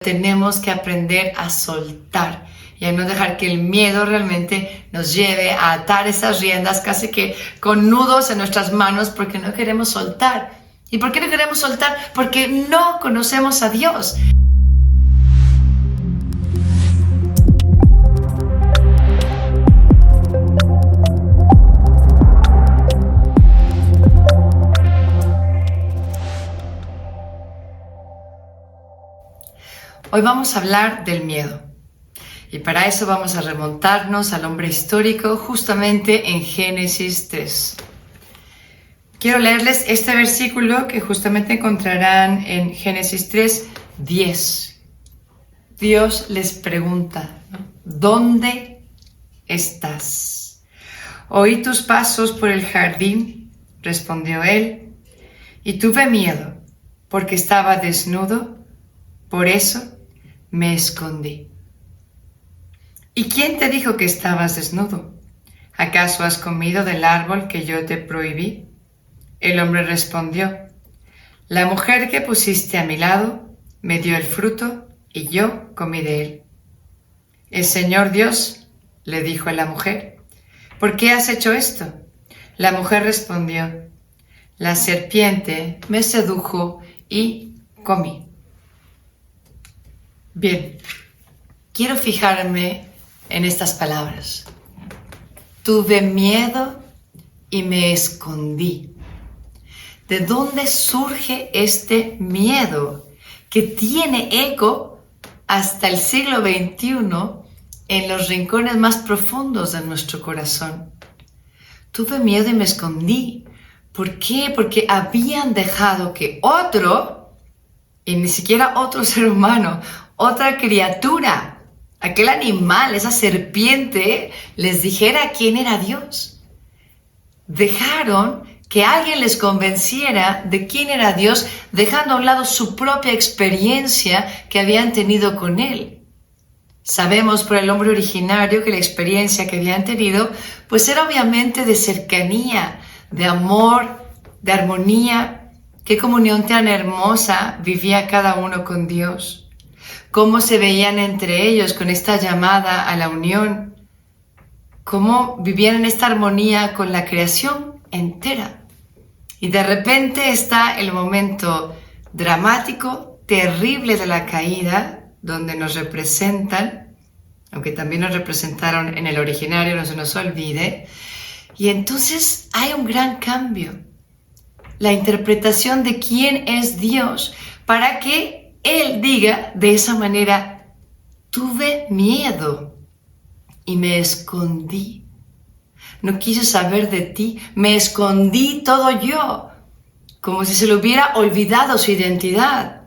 Tenemos que aprender a soltar y a no dejar que el miedo realmente nos lleve a atar esas riendas casi que con nudos en nuestras manos porque no queremos soltar. ¿Y por qué no queremos soltar? Porque no conocemos a Dios. Hoy vamos a hablar del miedo y para eso vamos a remontarnos al hombre histórico justamente en Génesis 3. Quiero leerles este versículo que justamente encontrarán en Génesis 3:10. Dios les pregunta, ¿dónde estás? Oí tus pasos por el jardín, respondió él, y tuve miedo porque estaba desnudo, por eso me escondí. ¿Y quién te dijo que estabas desnudo? ¿Acaso has comido del árbol que yo te prohibí? El hombre respondió, la mujer que pusiste a mi lado me dio el fruto y yo comí de él. El Señor Dios le dijo a la mujer, ¿por qué has hecho esto? La mujer respondió, la serpiente me sedujo y comí. Bien, quiero fijarme en estas palabras. Tuve miedo y me escondí. ¿De dónde surge este miedo que tiene eco hasta el siglo XXI en los rincones más profundos de nuestro corazón? Tuve miedo y me escondí. ¿Por qué? Porque habían dejado que otro, y ni siquiera otro ser humano, otra criatura, aquel animal, esa serpiente, les dijera quién era Dios. Dejaron que alguien les convenciera de quién era Dios, dejando a un lado su propia experiencia que habían tenido con Él. Sabemos por el hombre originario que la experiencia que habían tenido, pues era obviamente de cercanía, de amor, de armonía. Qué comunión tan hermosa vivía cada uno con Dios. Cómo se veían entre ellos con esta llamada a la unión, cómo vivían en esta armonía con la creación entera. Y de repente está el momento dramático, terrible de la caída, donde nos representan, aunque también nos representaron en el originario, no se nos olvide, y entonces hay un gran cambio. La interpretación de quién es Dios para que Él diga de esa manera, tuve miedo y me escondí. No quise saber de ti, me escondí todo yo, como si se le hubiera olvidado su identidad,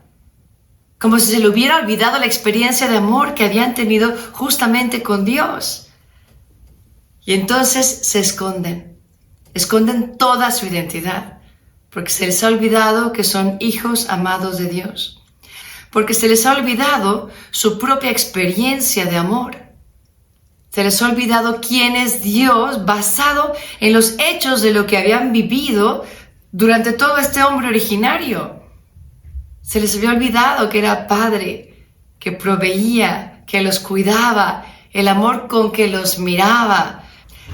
como si se le hubiera olvidado la experiencia de amor que habían tenido justamente con Dios. Y entonces se esconden toda su identidad, porque se les ha olvidado que son hijos amados de Dios. Porque se les ha olvidado su propia experiencia de amor. Se les ha olvidado quién es Dios basado en los hechos de lo que habían vivido durante todo este hombre originario. Se les había olvidado que era Padre, que proveía, que los cuidaba, el amor con que los miraba.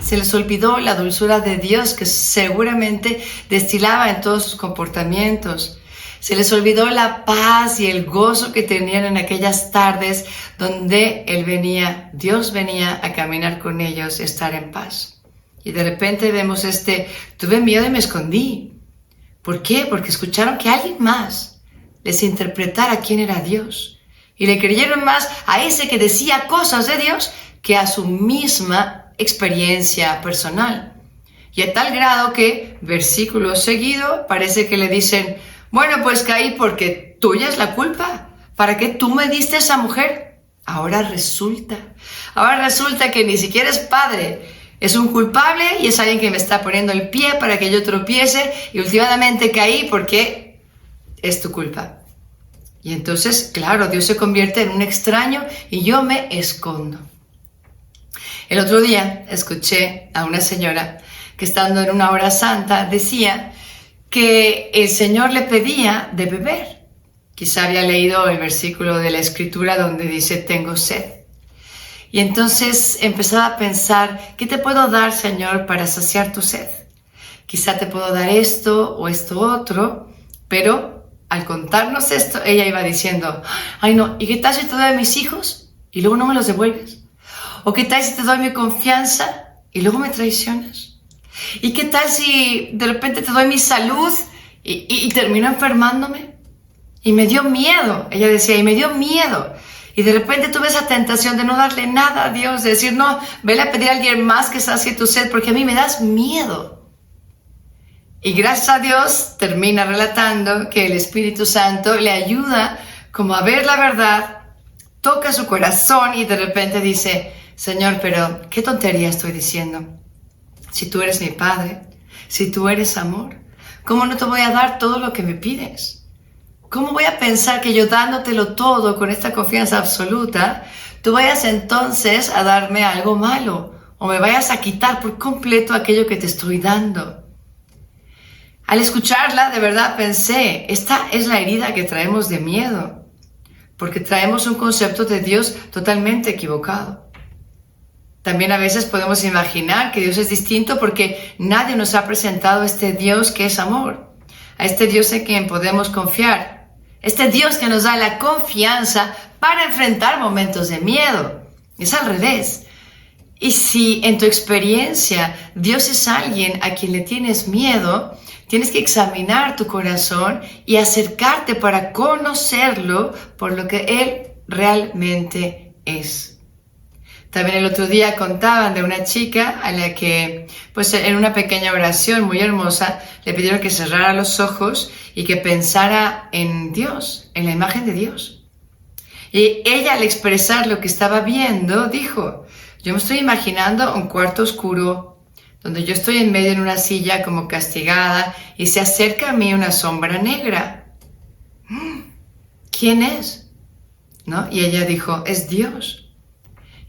Se les olvidó la dulzura de Dios que seguramente destilaba en todos sus comportamientos. Se les olvidó la paz y el gozo que tenían en aquellas tardes donde Dios venía a caminar con ellos, estar en paz. Y de repente vemos tuve miedo y me escondí. ¿Por qué? Porque escucharon que alguien más les interpretara quién era Dios. Y le creyeron más a ese que decía cosas de Dios que a su misma experiencia personal. Y a tal grado que, versículo seguido, parece que le dicen, bueno, pues caí porque tuya es la culpa. ¿Para qué tú me diste a esa mujer? Ahora resulta que ni siquiera es padre. Es un culpable y es alguien que me está poniendo el pie para que yo tropiece y últimamente caí porque es tu culpa. Y entonces, claro, Dios se convierte en un extraño y yo me escondo. El otro día escuché a una señora que estando en una hora santa decía que el Señor le pedía de beber, Quizá había leído el versículo de la Escritura donde dice, tengo sed. Y entonces empezaba a pensar, ¿qué te puedo dar, Señor, para saciar tu sed? Quizá te puedo dar esto o esto otro, pero al contarnos esto, ella iba diciendo, ay no, ¿y qué tal si te doy a mis hijos y luego no me los devuelves? ¿O qué tal si te doy mi confianza y luego me traicionas? ¿Y qué tal si de repente te doy mi salud y termino enfermándome? Y me dio miedo, ella decía, y me dio miedo. Y de repente tuve esa tentación de no darle nada a Dios, de decir, no, vele a pedir a alguien más que sacie tu sed, porque a mí me das miedo. Y gracias a Dios termina relatando que el Espíritu Santo le ayuda como a ver la verdad, toca su corazón y de repente dice, Señor, pero qué tontería estoy diciendo. Si tú eres mi Padre, si tú eres amor, ¿cómo no te voy a dar todo lo que me pides? ¿Cómo voy a pensar que yo dándotelo todo con esta confianza absoluta, tú vayas entonces a darme algo malo o me vayas a quitar por completo aquello que te estoy dando? Al escucharla, de verdad pensé, esta es la herida que traemos de miedo, porque traemos un concepto de Dios totalmente equivocado. También a veces podemos imaginar que Dios es distinto porque nadie nos ha presentado a este Dios que es amor, a este Dios en quien podemos confiar. Este Dios que nos da la confianza para enfrentar momentos de miedo. Es al revés. Y si en tu experiencia Dios es alguien a quien le tienes miedo, tienes que examinar tu corazón y acercarte para conocerlo por lo que Él realmente es. También el otro día contaban de una chica a la que, pues en una pequeña oración muy hermosa, le pidieron que cerrara los ojos y que pensara en Dios, en la imagen de Dios. Y ella, al expresar lo que estaba viendo, dijo, yo me estoy imaginando un cuarto oscuro, donde yo estoy en medio en una silla como castigada y se acerca a mí una sombra negra. ¿Quién es? ¿No? Y ella dijo, es Dios.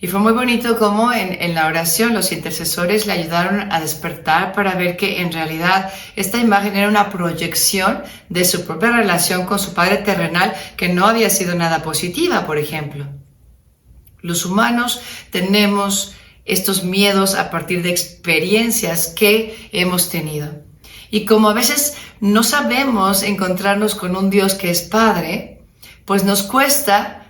Y fue muy bonito cómo en la oración los intercesores le ayudaron a despertar para ver que en realidad esta imagen era una proyección de su propia relación con su Padre terrenal que no había sido nada positiva, por ejemplo. Los humanos tenemos estos miedos a partir de experiencias que hemos tenido. Y como a veces no sabemos encontrarnos con un Dios que es Padre, pues nos cuesta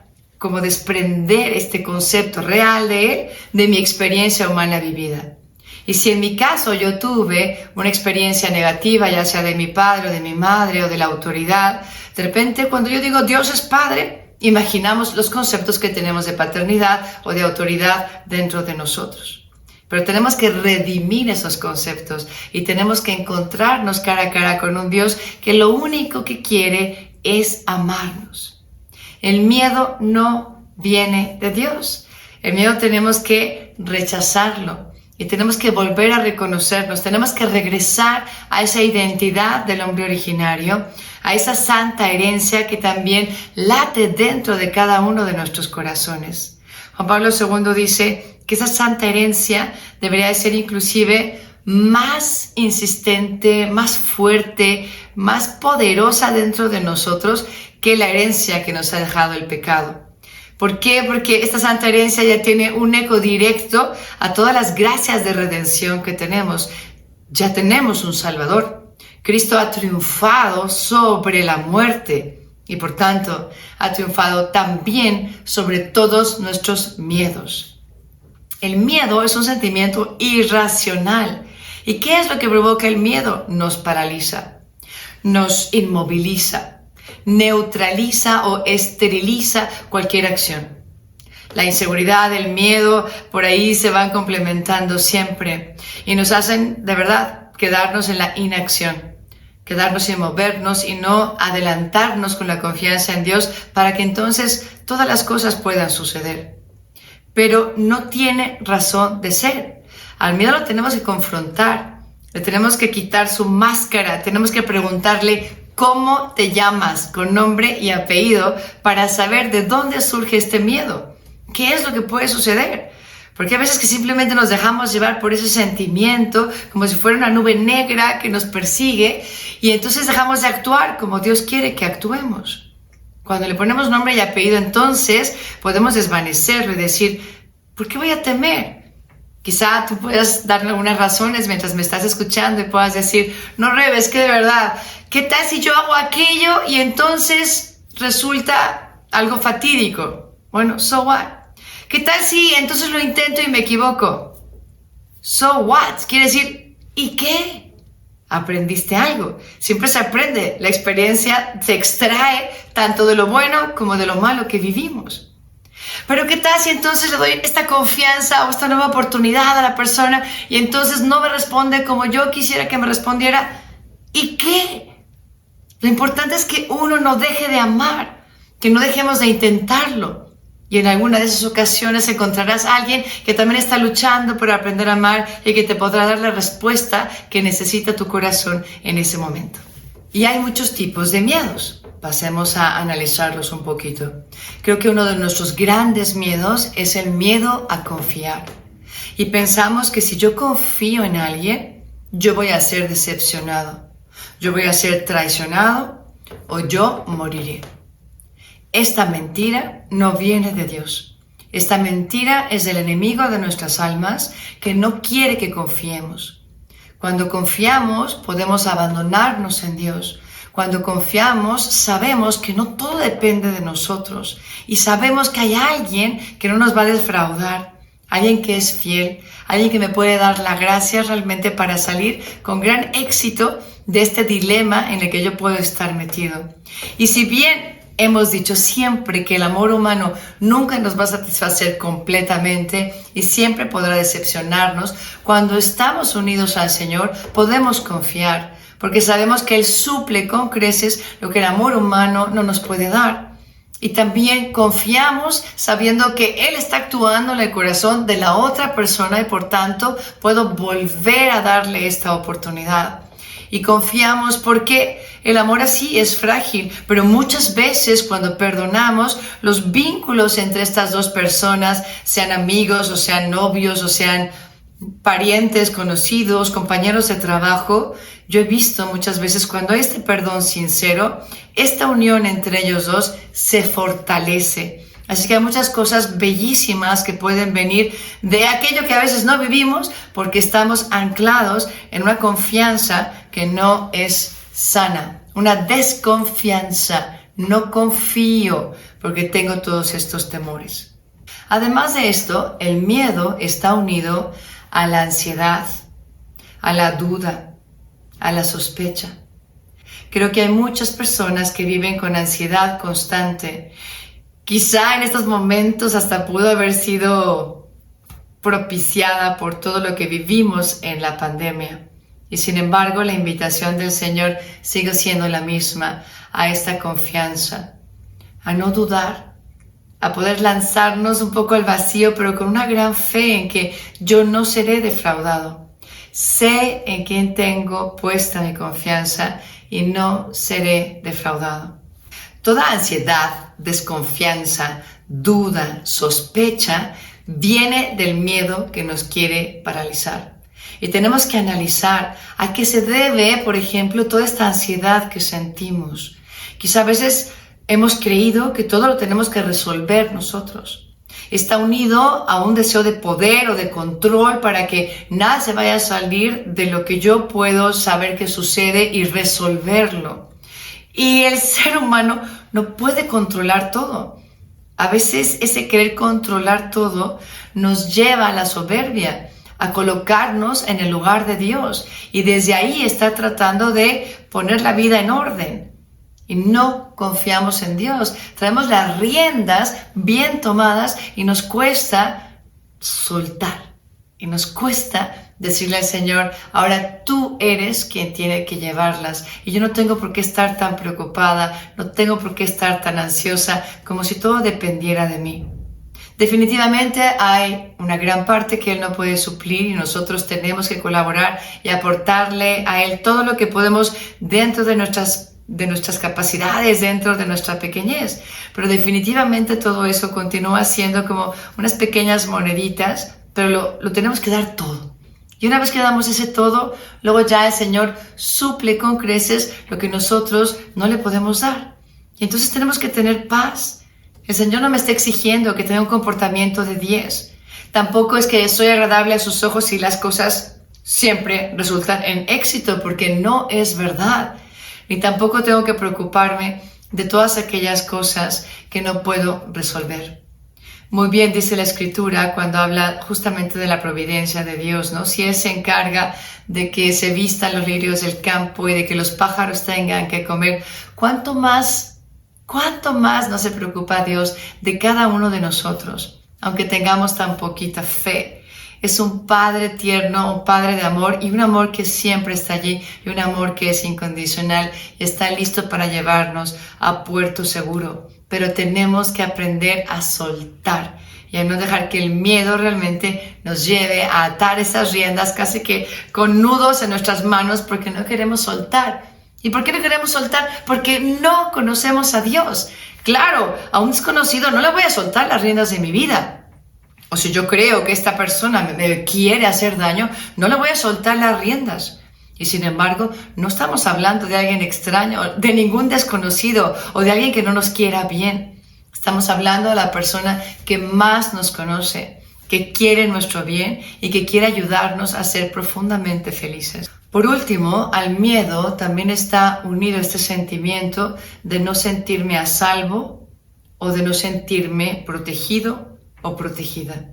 como desprender este concepto real de Él de mi experiencia humana vivida. Y si en mi caso yo tuve una experiencia negativa, ya sea de mi padre o de mi madre o de la autoridad, de repente cuando yo digo Dios es Padre, imaginamos los conceptos que tenemos de paternidad o de autoridad dentro de nosotros. Pero tenemos que redimir esos conceptos y tenemos que encontrarnos cara a cara con un Dios que lo único que quiere es amarnos. El miedo no viene de Dios. El miedo tenemos que rechazarlo y tenemos que volver a reconocernos. Tenemos que regresar a esa identidad del hombre originario, a esa santa herencia que también late dentro de cada uno de nuestros corazones. Juan Pablo II dice que esa santa herencia debería de ser inclusive más insistente, más fuerte, más poderosa dentro de nosotros que la herencia que nos ha dejado el pecado. ¿Por qué? Porque esta santa herencia ya tiene un eco directo a todas las gracias de redención que tenemos. Ya tenemos un Salvador. Cristo ha triunfado sobre la muerte y por tanto ha triunfado también sobre todos nuestros miedos. El miedo es un sentimiento irracional. ¿Y qué es lo que provoca el miedo? Nos paraliza, nos inmoviliza, neutraliza o esteriliza cualquier acción. La inseguridad, el miedo, por ahí se van complementando siempre y nos hacen de verdad quedarnos en la inacción, quedarnos sin movernos y no adelantarnos con la confianza en Dios para que entonces todas las cosas puedan suceder. Pero no tiene razón de ser. Al miedo lo tenemos que confrontar, le tenemos que quitar su máscara, tenemos que preguntarle ¿cómo te llamas? Con nombre y apellido para saber de dónde surge este miedo. ¿Qué es lo que puede suceder? Porque a veces que simplemente nos dejamos llevar por ese sentimiento como si fuera una nube negra que nos persigue y entonces dejamos de actuar como Dios quiere que actuemos. Cuando le ponemos nombre y apellido, entonces podemos desvanecerlo y decir, ¿por qué voy a temer? Quizá tú puedas darme algunas razones mientras me estás escuchando y puedas decir, no, Rebe, es que de verdad, ¿qué tal si yo hago aquello y entonces resulta algo fatídico? Bueno, so what? ¿Qué tal si entonces lo intento y me equivoco? So what? Quiere decir, ¿y qué? Aprendiste algo. Siempre se aprende. La experiencia se extrae tanto de lo bueno como de lo malo que vivimos. Pero ¿qué tal si entonces le doy esta confianza o esta nueva oportunidad a la persona y entonces no me responde como yo quisiera que me respondiera? ¿Y qué? Lo importante es que uno no deje de amar, que no dejemos de intentarlo. Y en alguna de esas ocasiones encontrarás a alguien que también está luchando por aprender a amar y que te podrá dar la respuesta que necesita tu corazón en ese momento. Y hay muchos tipos de miedos. Pasemos a analizarlos un poquito. Creo que uno de nuestros grandes miedos es el miedo a confiar. Y pensamos que si yo confío en alguien, yo voy a ser decepcionado, yo voy a ser traicionado o yo moriré. Esta mentira no viene de Dios. Esta mentira es del enemigo de nuestras almas que no quiere que confiemos. Cuando confiamos, podemos abandonarnos en Dios. Cuando confiamos, sabemos que no todo depende de nosotros y sabemos que hay alguien que no nos va a defraudar, alguien que es fiel, alguien que me puede dar la gracia realmente para salir con gran éxito de este dilema en el que yo puedo estar metido. Y si bien hemos dicho siempre que el amor humano nunca nos va a satisfacer completamente y siempre podrá decepcionarnos, cuando estamos unidos al Señor podemos confiar, porque sabemos que Él suple con creces lo que el amor humano no nos puede dar. Y también confiamos sabiendo que Él está actuando en el corazón de la otra persona y por tanto puedo volver a darle esta oportunidad. Y confiamos porque el amor así es frágil, pero muchas veces cuando perdonamos, los vínculos entre estas dos personas, sean amigos o sean novios o sean parientes, conocidos, compañeros de trabajo, yo he visto muchas veces cuando hay este perdón sincero, esta unión entre ellos dos se fortalece. Así que hay muchas cosas bellísimas que pueden venir de aquello que a veces no vivimos porque estamos anclados en una confianza que no es sana, una desconfianza. No confío porque tengo todos estos temores. Además de esto, el miedo está unido a la ansiedad, a la duda, a la sospecha. Creo que hay muchas personas que viven con ansiedad constante. Quizá en estos momentos hasta pudo haber sido propiciada por todo lo que vivimos en la pandemia. Y sin embargo, la invitación del Señor sigue siendo la misma, a esta confianza, a no dudar, a poder lanzarnos un poco al vacío, pero con una gran fe en que yo no seré defraudado. Sé en quién tengo puesta mi confianza y no seré defraudado. Toda ansiedad, desconfianza, duda, sospecha viene del miedo que nos quiere paralizar. Y tenemos que analizar a qué se debe, por ejemplo, toda esta ansiedad que sentimos. Quizá a veces hemos creído que todo lo tenemos que resolver nosotros. Está unido a un deseo de poder o de control para que nada se vaya a salir de lo que yo puedo saber que sucede y resolverlo. Y el ser humano no puede controlar todo. A veces ese querer controlar todo nos lleva a la soberbia, a colocarnos en el lugar de Dios y desde ahí está tratando de poner la vida en orden. Y no confiamos en Dios. Traemos las riendas bien tomadas y nos cuesta soltar. Y nos cuesta decirle al Señor, ahora tú eres quien tiene que llevarlas. Y yo no tengo por qué estar tan preocupada, no tengo por qué estar tan ansiosa, como si todo dependiera de mí. Definitivamente hay una gran parte que Él no puede suplir y nosotros tenemos que colaborar y aportarle a Él todo lo que podemos dentro de nuestras capacidades, dentro de nuestra pequeñez. Pero definitivamente todo eso continúa siendo como unas pequeñas moneditas, pero lo tenemos que dar todo. Y una vez que damos ese todo, luego ya el Señor suple con creces lo que nosotros no le podemos dar. Y entonces tenemos que tener paz. El Señor no me está exigiendo que tenga un comportamiento de 10. Tampoco es que soy agradable a sus ojos y las cosas siempre resultan en éxito, porque no es verdad. Ni tampoco tengo que preocuparme de todas aquellas cosas que no puedo resolver. Muy bien dice la Escritura cuando habla justamente de la providencia de Dios, ¿no? Si Él se encarga de que se vistan los lirios del campo y de que los pájaros tengan que comer, ¿cuánto más no se preocupa Dios de cada uno de nosotros, aunque tengamos tan poquita fe? Es un Padre tierno, un Padre de amor y un amor que siempre está allí y un amor que es incondicional y está listo para llevarnos a puerto seguro. Pero tenemos que aprender a soltar y a no dejar que el miedo realmente nos lleve a atar esas riendas casi que con nudos en nuestras manos porque no queremos soltar. ¿Y por qué no queremos soltar? Porque no conocemos a Dios. Claro, a un desconocido no le voy a soltar las riendas de mi vida. O si yo creo que esta persona me quiere hacer daño, no le voy a soltar las riendas. Y sin embargo, no estamos hablando de alguien extraño, de ningún desconocido o de alguien que no nos quiera bien. Estamos hablando de la persona que más nos conoce, que quiere nuestro bien y que quiere ayudarnos a ser profundamente felices. Por último, al miedo también está unido este sentimiento de no sentirme a salvo o de no sentirme protegido o protegida.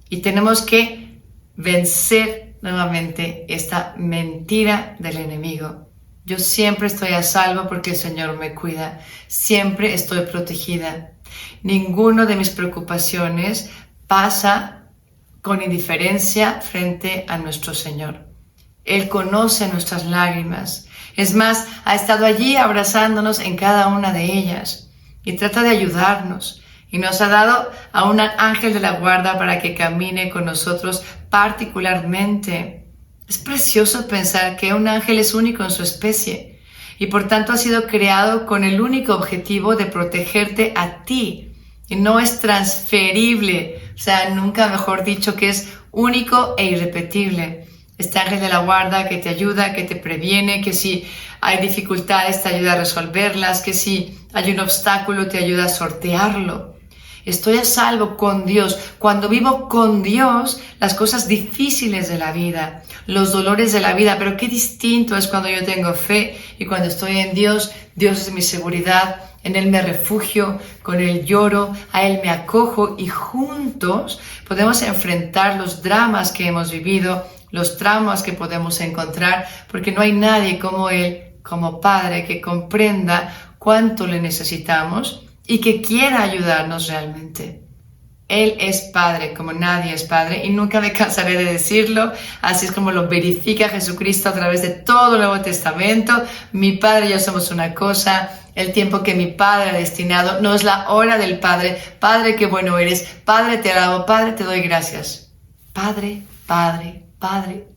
Y tenemos que vencer nuevamente esta mentira del enemigo. Yo siempre estoy a salvo porque el Señor me cuida. Siempre estoy protegida. Ninguna de mis preocupaciones pasa con indiferencia frente a nuestro Señor. Él conoce nuestras lágrimas. Es más, ha estado allí abrazándonos en cada una de ellas y trata de ayudarnos. Y nos ha dado a un ángel de la guarda para que camine con nosotros particularmente. Es precioso pensar que un ángel es único en su especie y por tanto ha sido creado con el único objetivo de protegerte a ti. Y no es transferible, o sea, nunca mejor dicho, que es único e irrepetible. Este ángel de la guarda que te ayuda, que te previene, que si hay dificultades te ayuda a resolverlas, que si hay un obstáculo te ayuda a sortearlo. Estoy a salvo con Dios. Cuando vivo con Dios, las cosas difíciles de la vida, los dolores de la vida, pero qué distinto es cuando yo tengo fe y cuando estoy en Dios. Dios es mi seguridad, en Él me refugio, con Él lloro, a Él me acojo y juntos podemos enfrentar los dramas que hemos vivido, los traumas que podemos encontrar, porque no hay nadie como Él, como Padre, que comprenda cuánto le necesitamos y que quiera ayudarnos realmente. Él es Padre como nadie es Padre y nunca me cansaré de decirlo. Así es como lo verifica Jesucristo a través de todo el Nuevo Testamento. Mi Padre y yo somos una cosa. El tiempo que mi Padre ha destinado no es la hora del Padre. Padre, qué bueno eres. Padre, te alabo. Padre, te doy gracias. Padre, Padre, Padre.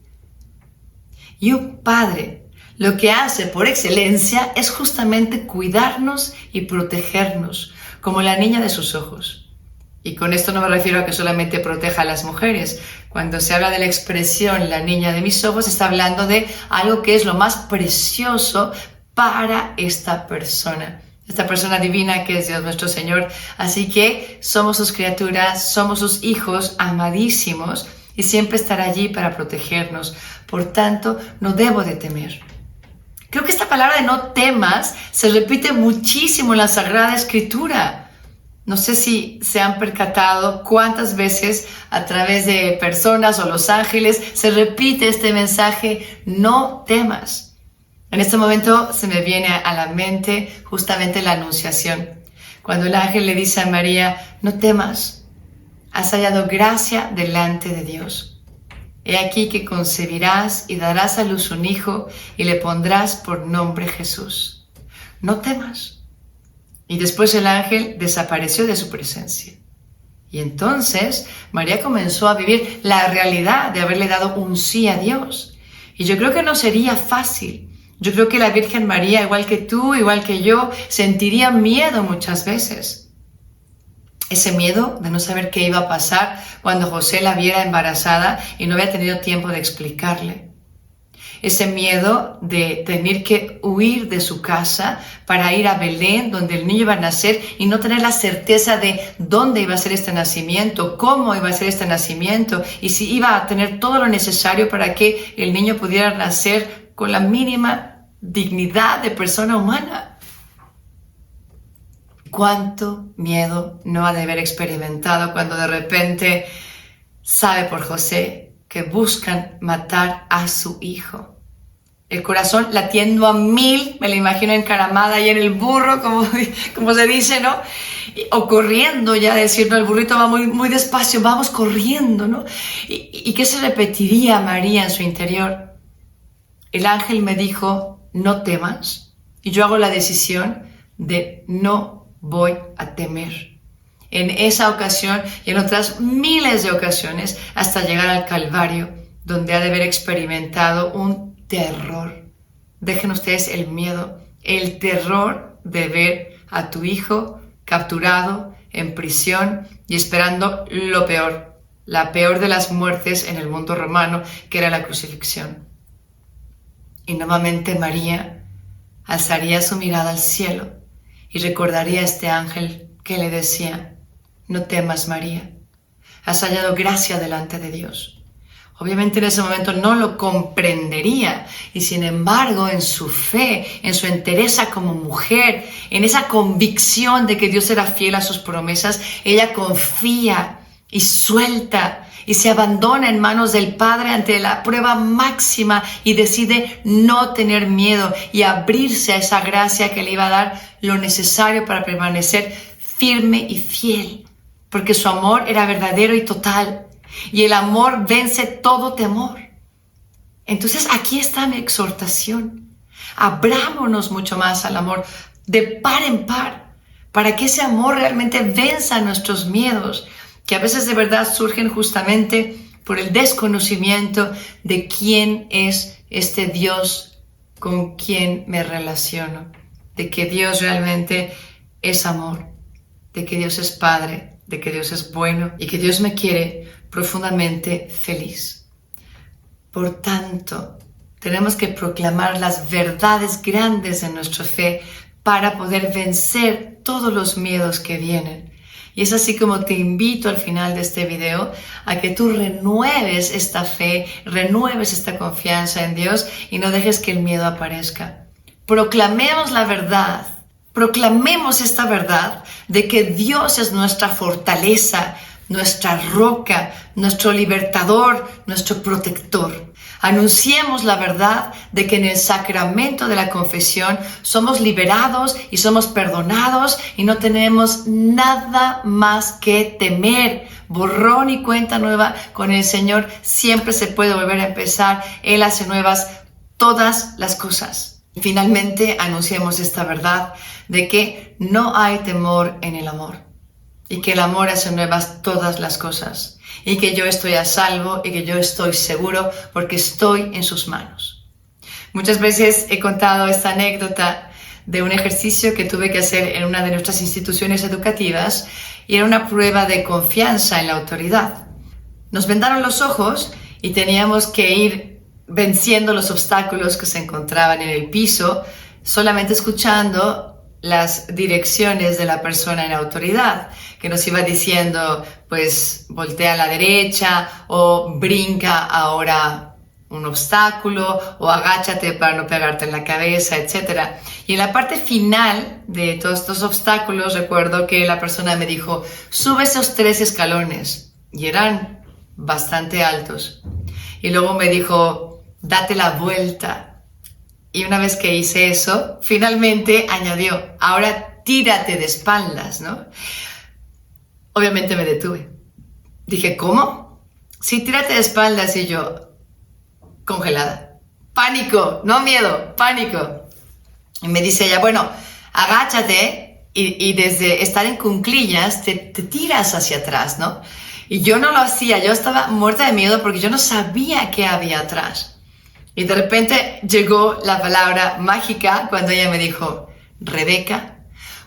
Y un Padre lo que hace por excelencia es justamente cuidarnos y protegernos, como la niña de sus ojos. Y con esto no me refiero a que solamente proteja a las mujeres. Cuando se habla de la expresión la niña de mis ojos, está hablando de algo que es lo más precioso para esta persona divina que es Dios nuestro Señor. Así que somos sus criaturas, somos sus hijos amadísimos y siempre estará allí para protegernos. Por tanto, no debo de temer. Creo que esta palabra de no temas se repite muchísimo en la Sagrada Escritura. No sé si se han percatado cuántas veces a través de personas o los ángeles se repite este mensaje, no temas. En este momento se me viene a la mente justamente la Anunciación, cuando el ángel le dice a María, no temas, has hallado gracia delante de Dios. He aquí que concebirás y darás a luz un hijo y le pondrás por nombre Jesús. No temas. Y después el ángel desapareció de su presencia. Y entonces María comenzó a vivir la realidad de haberle dado un sí a Dios. Y yo creo que no sería fácil. Yo creo que la Virgen María, igual que tú, igual que yo, sentiría miedo muchas veces. Ese miedo de no saber qué iba a pasar cuando José la viera embarazada y no había tenido tiempo de explicarle. ese miedo de tener que huir de su casa para ir a Belén, donde el niño iba a nacer, y no tener la certeza de dónde iba a ser este nacimiento, cómo iba a ser este nacimiento, y si iba a tener todo lo necesario para que el niño pudiera nacer con la mínima dignidad de persona humana. ¿Cuánto miedo no ha de haber experimentado cuando de repente sabe por José que buscan matar a su hijo? El corazón latiendo a 1000, me la imagino encaramada ahí en el burro, como se dice, ¿no? O corriendo ya, decir, no, el burrito va muy, muy despacio, vamos corriendo, ¿no? ¿Y qué se repetiría María en su interior? El ángel me dijo, no temas, y yo hago la decisión de no voy a temer. En esa ocasión y en otras miles de ocasiones hasta llegar al Calvario, donde ha de haber experimentado un terror. Dejen ustedes el miedo, el terror de ver a tu hijo capturado en prisión y esperando lo peor, la peor de las muertes en el mundo romano, que era la crucifixión. Y nuevamente María alzaría su mirada al cielo y recordaría a este ángel que le decía, no temas, María, has hallado gracia delante de Dios. Obviamente en ese momento no lo comprendería y sin embargo en su fe, en su entereza como mujer, en esa convicción de que Dios era fiel a sus promesas, ella confía y suelta y se abandona en manos del Padre ante la prueba máxima y decide no tener miedo y abrirse a esa gracia que le iba a dar lo necesario para permanecer firme y fiel. Porque su amor era verdadero y total, y el amor vence todo temor. Entonces aquí está mi exhortación. Abrámonos mucho más al amor, de par en par, para que ese amor realmente venza nuestros miedos, que a veces de verdad surgen justamente por el desconocimiento de quién es este Dios con quien me relaciono, de que Dios realmente es amor, de que Dios es Padre, de que Dios es bueno y que Dios me quiere profundamente feliz. Por tanto, tenemos que proclamar las verdades grandes de nuestra fe para poder vencer todos los miedos que vienen. Y es así como te invito al final de este video a que tú renueves esta fe, renueves esta confianza en Dios y no dejes que el miedo aparezca. Proclamemos la verdad. Proclamemos esta verdad de que Dios es nuestra fortaleza, nuestra roca, nuestro libertador, nuestro protector. Anunciemos la verdad de que en el sacramento de la confesión somos liberados y somos perdonados y no tenemos nada más que temer. Borrón y cuenta nueva con el Señor. Siempre se puede volver a empezar. Él hace nuevas todas las cosas. Finalmente, anunciemos esta verdad de que no hay temor en el amor y que el amor hace nuevas todas las cosas y que yo estoy a salvo y que yo estoy seguro porque estoy en sus manos. Muchas veces he contado esta anécdota de un ejercicio que tuve que hacer en una de nuestras instituciones educativas y era una prueba de confianza en la autoridad. Nos vendaron los ojos y teníamos que ir venciendo los obstáculos que se encontraban en el piso, solamente escuchando las direcciones de la persona en autoridad, que nos iba diciendo, pues, voltea a la derecha, o brinca ahora un obstáculo, o agáchate para no pegarte en la cabeza, etc. Y en la parte final de todos estos obstáculos, recuerdo que la persona me dijo, sube esos 3 escalones, y eran bastante altos. Y luego me dijo, date la vuelta. Y una vez que hice eso, finalmente añadió, ahora tírate de espaldas, ¿no? Obviamente me detuve. Dije, ¿cómo? Sí, tírate de espaldas. Y yo, congelada. Pánico, no miedo, pánico. Y me dice ella, bueno, agáchate y desde estar en cuclillas te tiras hacia atrás, ¿no? Y yo no lo hacía, yo estaba muerta de miedo porque yo no sabía qué había atrás. Y de repente llegó la palabra mágica cuando ella me dijo, Rebeca,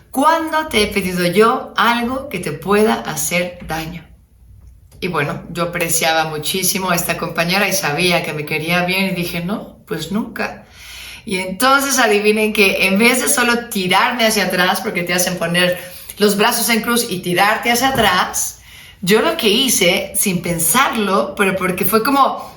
¿cuándo te he pedido yo algo que te pueda hacer daño? Y bueno, yo apreciaba muchísimo a esta compañera y sabía que me quería bien y dije, no, pues nunca. Y entonces adivinen que en vez de solo tirarme hacia atrás, porque te hacen poner los brazos en cruz y tirarte hacia atrás, yo lo que hice, sin pensarlo, pero porque fue como,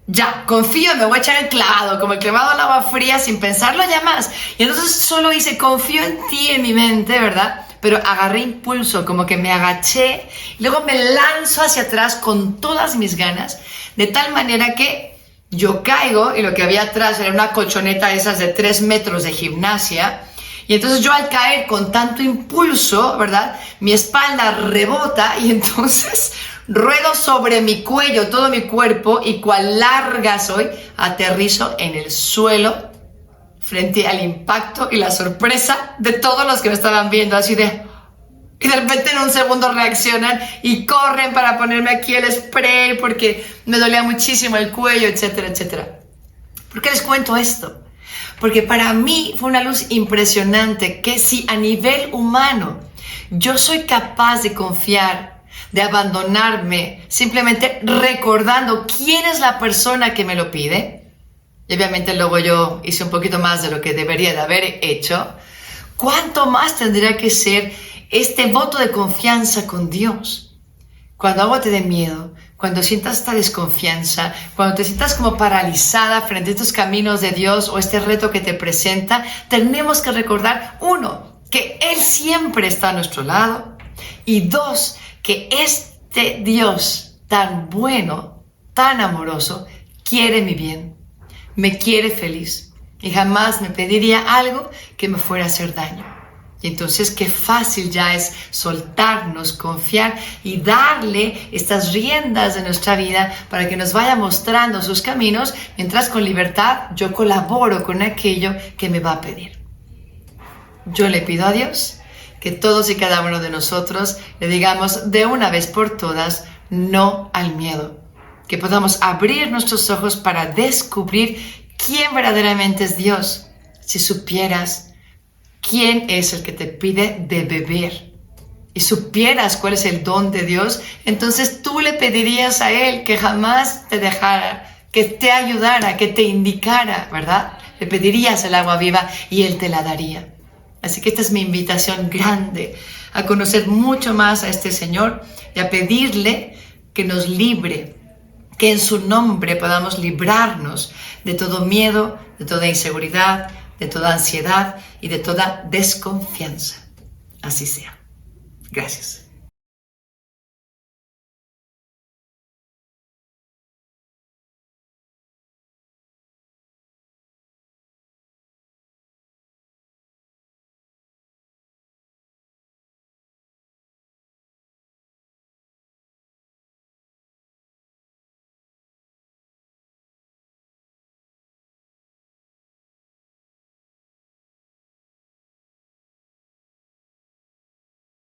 ya, confío, me voy a echar el clavado, como el clavado al agua fría, sin pensarlo ya más. Y entonces solo hice, confío en ti, en mi mente, ¿verdad? Pero agarré impulso, como que me agaché, y luego me lanzo hacia atrás con todas mis ganas, de tal manera que yo caigo y lo que había atrás era una colchoneta esas de 3 metros de gimnasia. Y entonces yo al caer con tanto impulso, ¿verdad? Mi espalda rebota y entonces ruedo sobre mi cuello, todo mi cuerpo, y cual larga soy, aterrizo en el suelo frente al impacto y la sorpresa de todos los que me estaban viendo, así de... Y de repente en un segundo reaccionan y corren para ponerme aquí el spray porque me dolía muchísimo el cuello, etcétera, etcétera. ¿Por qué les cuento esto? Porque para mí fue una luz impresionante que si a nivel humano yo soy capaz de confiar, de abandonarme, simplemente recordando quién es la persona que me lo pide, y obviamente luego yo hice un poquito más de lo que debería de haber hecho, ¿cuánto más tendría que ser este voto de confianza con Dios? Cuando algo te dé miedo, cuando sientas esta desconfianza, cuando te sientas como paralizada frente a estos caminos de Dios o este reto que te presenta, tenemos que recordar, 1, que Él siempre está a nuestro lado, y 2, que este Dios tan bueno, tan amoroso, quiere mi bien, me quiere feliz y jamás me pediría algo que me fuera a hacer daño. Y entonces qué fácil ya es soltarnos, confiar y darle estas riendas de nuestra vida para que nos vaya mostrando sus caminos, mientras con libertad yo colaboro con aquello que me va a pedir. Yo le pido a Dios que todos y cada uno de nosotros le digamos de una vez por todas no al miedo, que podamos abrir nuestros ojos para descubrir quién verdaderamente es Dios. Si supieras quién es el que te pide de beber y supieras cuál es el don de Dios, entonces tú le pedirías a Él que jamás te dejara, que te ayudara, que te indicara, ¿verdad? Le pedirías el agua viva y Él te la daría. Así que esta es mi invitación grande, a conocer mucho más a este Señor y a pedirle que nos libre, que en su nombre podamos librarnos de todo miedo, de toda inseguridad, de toda ansiedad y de toda desconfianza. Así sea. Gracias.